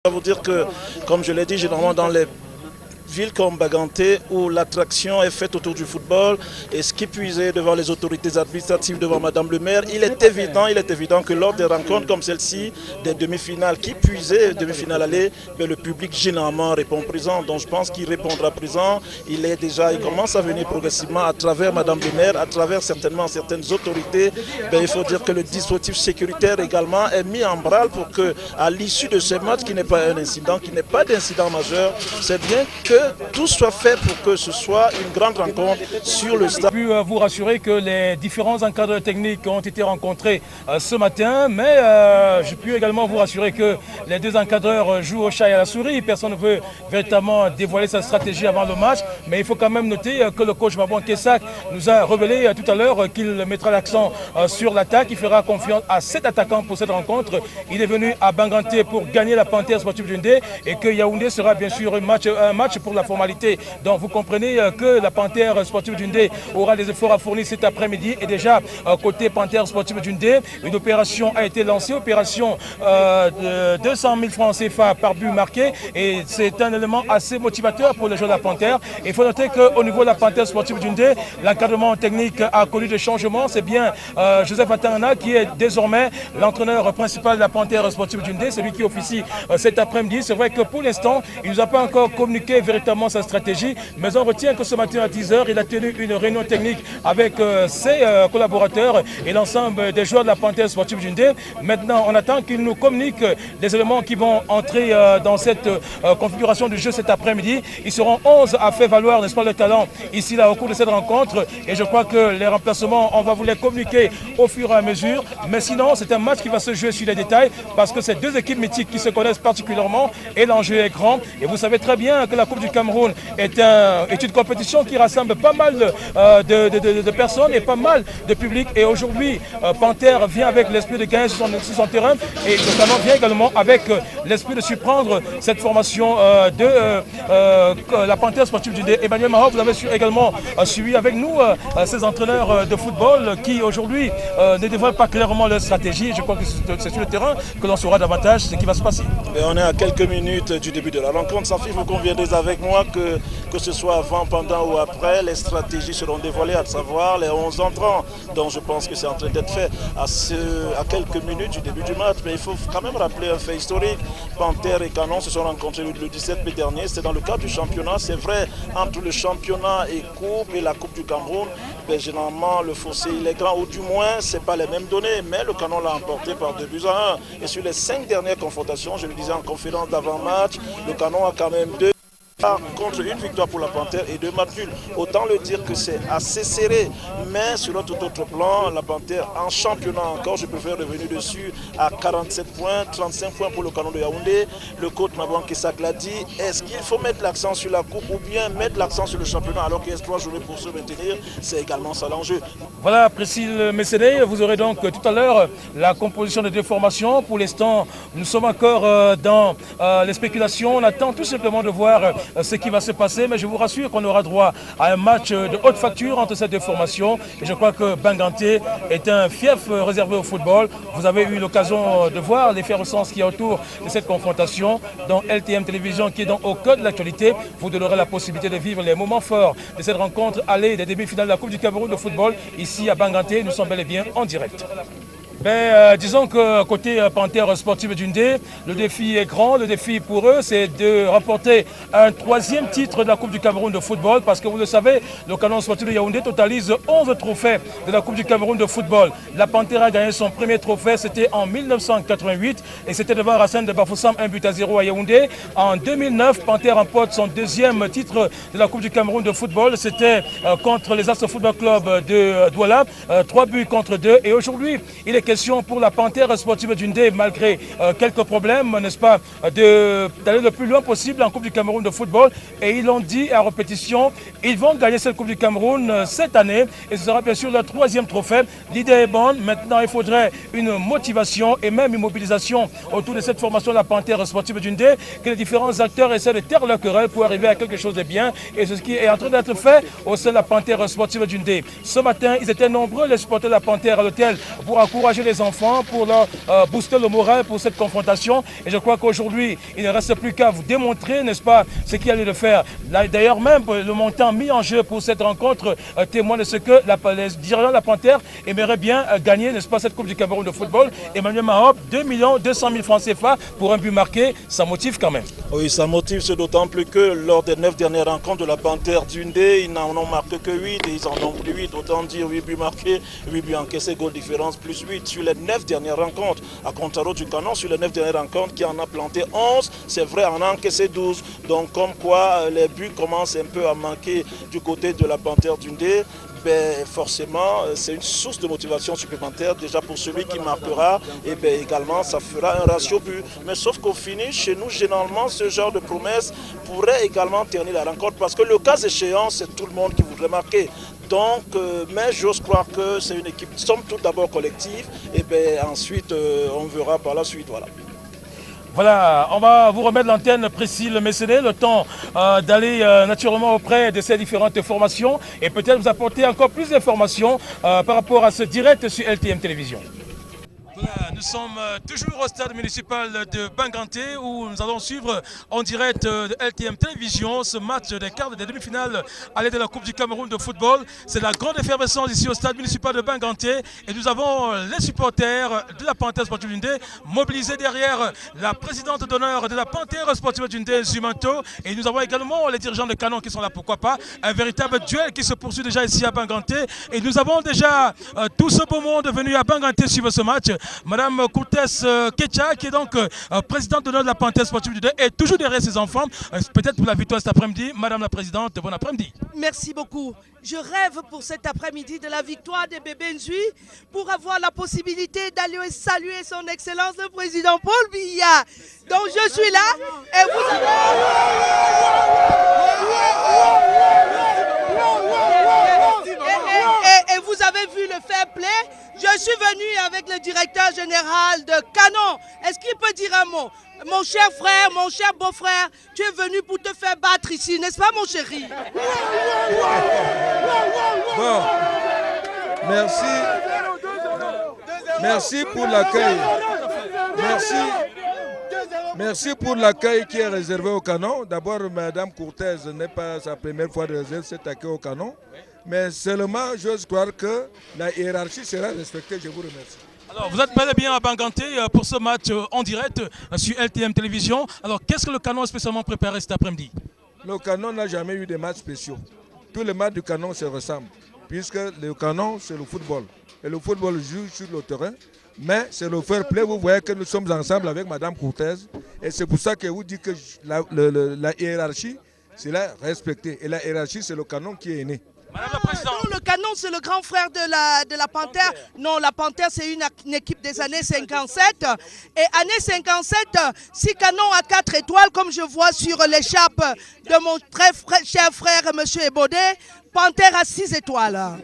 Je vais vous dire que, comme je l'ai dit, généralement dans les ville comme Baganté où l'attraction est faite autour du football et ce qui puisait devant les autorités administratives, devant Madame le maire, il est évident que lors des rencontres comme celle-ci, des demi-finales qui puisaient, demi-finales aller, le public généralement répond présent. Donc je pense qu'il répondra présent. Il commence à venir progressivement à travers Madame le maire, à travers certainement certaines autorités. Il faut dire que le dispositif sécuritaire également est mis en branle pour que, à l'issue de ce match, qui n'est pas un incident, qui n'est pas d'incident majeur, c'est bien que tout soit fait pour que ce soit une grande rencontre sur le stade. Je peux vous rassurer que les différents encadreurs techniques ont été rencontrés ce matin, mais je peux également vous rassurer que les deux encadreurs jouent au chat et à la souris. Personne ne veut véritablement dévoiler sa stratégie avant le match, mais il faut quand même noter que le coach Mabouan Kesak nous a révélé tout à l'heure qu'il mettra l'accent sur l'attaque. Il fera confiance à 7 attaquants pour cette rencontre. Il est venu à Banganté pour gagner la Panthère Sportive du Ndé et que Yaoundé sera bien sûr un match pour la formalité. Donc vous comprenez que la Panthère Sportive du Ndé aura des efforts à fournir cet après-midi et déjà côté Panthère Sportive du Ndé, une opération a été lancée, opération de 200 000 francs CFA par but marqué et c'est un élément assez motivateur pour les joueurs de la Panthère. Il faut noter qu'au niveau de la Panthère Sportive du Ndé, l'encadrement technique a connu des changements. C'est bien Joseph Atangana qui est désormais l'entraîneur principal de la Panthère Sportive du Ndé, celui qui officie cet après-midi. C'est vrai que pour l'instant, il ne nous a pas encore communiqué véritablement sa stratégie, mais on retient que ce matin à 10h, il a tenu une réunion technique avec ses collaborateurs et l'ensemble des joueurs de la Panthère Sportive du Ndé. Maintenant, on attend qu'il nous communique des éléments qui vont entrer dans cette configuration du jeu cet après-midi. Ils seront 11 à faire valoir, n'est-ce pas, le talent ici là au cours de cette rencontre et je crois que les remplacements, on va vous les communiquer au fur et à mesure, mais sinon c'est un match qui va se jouer sur les détails parce que c'est deux équipes mythiques qui se connaissent particulièrement et l'enjeu est grand et vous savez très bien que la Coupe du Cameroun est une compétition qui rassemble pas mal de personnes et pas mal de public et aujourd'hui Panthère vient avec l'esprit de gagner sur son terrain et le Canon vient également avec l'esprit de surprendre cette formation de la Panthère Sportive du Ndé. Emmanuel Mahop, vous avez également suivi avec nous ces entraîneurs de football qui aujourd'hui ne dévoilent pas clairement leur stratégie. Je crois que c'est sur le terrain que l'on saura davantage ce qui va se passer. Et on est à quelques minutes du début de la rencontre. Safi, vous conviendrez avec moi que ce soit avant, pendant ou après, les stratégies seront dévoilées, à savoir les 11 entrants. Donc je pense que c'est en train d'être fait à quelques minutes du début du match. Mais il faut quand même rappeler un fait historique. Panthère et Canon se sont rencontrés le 17 mai dernier. C'est dans le cadre du championnat. C'est vrai, entre le championnat et Coupe et la Coupe du Cameroun, généralement le fossé il est grand, ou du moins ce n'est pas les mêmes données. Mais le Canon l'a emporté par 2-1. Et sur les 5 dernières confrontations, je le disais en conférence d'avant-match, le Canon a quand même 2 contre une victoire pour la Panthère et 2 matchs nuls. Autant le dire que c'est assez serré, mais sur un tout autre plan, la Panthère en championnat encore, je préfère revenir dessus, à 47 points, 35 points pour le Canon de Yaoundé. Le coach Mabouan Kesak l'a dit, est-ce qu'il faut mettre l'accent sur la coupe ou bien mettre l'accent sur le championnat alors qu'il reste 3 journées pour se maintenir? C'est également ça l'enjeu. Voilà, Priscille Messédé, vous aurez donc tout à l'heure la composition des deux formations. Pour l'instant, nous sommes encore dans les spéculations. On attend tout simplement de voir ce qui va se passer, mais je vous rassure qu'on aura droit à un match de haute facture entre ces deux formations. Et je crois que Banganté est un fief réservé au football. Vous avez eu l'occasion de voir l'effervescence qui est autour de cette confrontation dans LTM Télévision qui est au cœur de l'actualité. Vous aurez la possibilité de vivre les moments forts de cette rencontre allée des demi-finales de la Coupe du Cameroun de football. Ici à Banganté, nous sommes bel et bien en direct. Disons que côté Panthère Sportive du Ndé, le défi est grand. Le défi pour eux, c'est de remporter un 3e titre de la Coupe du Cameroun de football. Parce que vous le savez, le Canon Sportif de Yaoundé totalise 11 trophées de la Coupe du Cameroun de football. La Panthère a gagné son premier trophée, c'était en 1988. Et c'était devant Racine de Bafoussam, 1-0 à Yaoundé. En 2009, Panthère remporte son 2e titre de la Coupe du Cameroun de football. C'était contre les Astres Football Club de Douala, 3-2. Et aujourd'hui, il est question pour la Panthère Sportive du Ndé, malgré quelques problèmes, n'est-ce pas, d'aller le plus loin possible en Coupe du Cameroun de football. Et ils l'ont dit à répétition, ils vont gagner cette Coupe du Cameroun cette année. Et ce sera bien sûr leur 3e trophée. L'idée est bonne. Maintenant, il faudrait une motivation et même une mobilisation autour de cette formation de la Panthère Sportive du Ndé, que les différents acteurs essaient de taire leur querelle pour arriver à quelque chose de bien. Et c'est ce qui est en train d'être fait au sein de la Panthère Sportive du Ndé. Ce matin, ils étaient nombreux, les supporters de la Panthère à l'hôtel, pour encourager encourager les enfants, pour leur booster le moral pour cette confrontation. Et je crois qu'aujourd'hui, il ne reste plus qu'à vous démontrer, n'est-ce pas, ce qu'il y a lieu de faire. D'ailleurs, même le montant mis en jeu pour cette rencontre témoigne de ce que les dirigeants de la Panthère aimeraient bien gagner, n'est-ce pas, cette Coupe du Cameroun de football. Emmanuel Mahop, 2 200 000 francs CFA pour un but marqué, ça motive quand même. Oui, ça motive, c'est d'autant plus que lors des 9 dernières rencontres de la Panthère d'Undé, ils n'en ont marqué que 8 et ils en ont pris 8. Autant dire 8 buts marqués, 8 buts encaissés, goal différence plus 8 sur les 9 dernières rencontres. À contrario du Canon, sur les 9 dernières rencontres, qui en a planté 11, c'est vrai, en a encaissé 12. Donc comme quoi les buts commencent un peu à manquer du côté de la Panthère d'Undé. Ben, forcément, c'est une source de motivation supplémentaire déjà pour celui qui marquera et ben, également ça fera un ratio but. Mais sauf qu'au finish, chez nous, généralement, ce genre de promesse pourrait également ternir la rencontre parce que le cas échéant, c'est tout le monde qui voudrait marquer. Donc, mais j'ose croire que c'est une équipe, somme toute d'abord collective et ben, ensuite on verra par la suite. Voilà. Voilà, on va vous remettre l'antenne Priscille Messéné, le temps d'aller naturellement auprès de ces différentes formations et peut-être vous apporter encore plus d'informations par rapport à ce direct sur LTM Télévision. Voilà, nous sommes toujours au stade municipal de Banganté où nous allons suivre en direct de LTM Télévision ce match des quarts des demi-finales à l'aide de la Coupe du Cameroun de football. C'est la grande effervescence ici au stade municipal de Banganté et nous avons les supporters de la Panthère Sportive d'Undé mobilisés derrière la présidente d'honneur de la Panthère Sportive d'Undé, Zumanto, et nous avons également les dirigeants de Canon qui sont là, pourquoi pas. Un véritable duel qui se poursuit déjà ici à Banganté et nous avons déjà tout ce beau monde venu à Banganté suivre ce match. Madame Kourtès Ketcha, qui est donc présidente d'honneur de la Panthère Sportive du 2, est toujours derrière ses enfants. Peut-être pour la victoire cet après-midi. Madame la Présidente, bon après-midi. Merci beaucoup. Je rêve pour cet après-midi de la victoire des bébés Nzui pour avoir la possibilité d'aller saluer son Excellence le Président Paul Biya. Donc je suis là et vous et vous avez vu le fair play. Je suis venu avec le directeur général de Canon. Est-ce qu'il peut dire un mot? Mon cher frère, mon cher beau-frère, tu es venu pour te faire battre ici, n'est-ce pas mon chéri? Bon, merci. Merci pour l'accueil. Merci pour l'accueil qui est réservé au Canon. D'abord, Madame Kourtès n'est pas sa première fois de réserver cet accueil au Canon. Mais seulement, j'ose croire que la hiérarchie sera respectée. Je vous remercie. Alors, vous êtes bel et bien à Banganté pour ce match en direct sur LTM Télévision. Alors, qu'est-ce que le Canon a spécialement préparé cet après-midi? Le Canon n'a jamais eu de matchs spéciaux. Tous les matchs du Canon se ressemblent, puisque le Canon, c'est le football. Et le football joue sur le terrain, mais c'est le fair play. Vous voyez que nous sommes ensemble avec Mme Kourtès. Et c'est pour ça que vous dites que la hiérarchie, c'est la respectée. Et la hiérarchie, c'est le Canon qui est né. Madame la Présidente. Non, le Canon, c'est le grand frère de la Panthère. Non, la Panthère, c'est une équipe des années 57. Et années 57, si Canon a 4 étoiles, comme je vois sur l'écharpe de mon très cher frère, M. Ebodé, Panthère a 6 étoiles.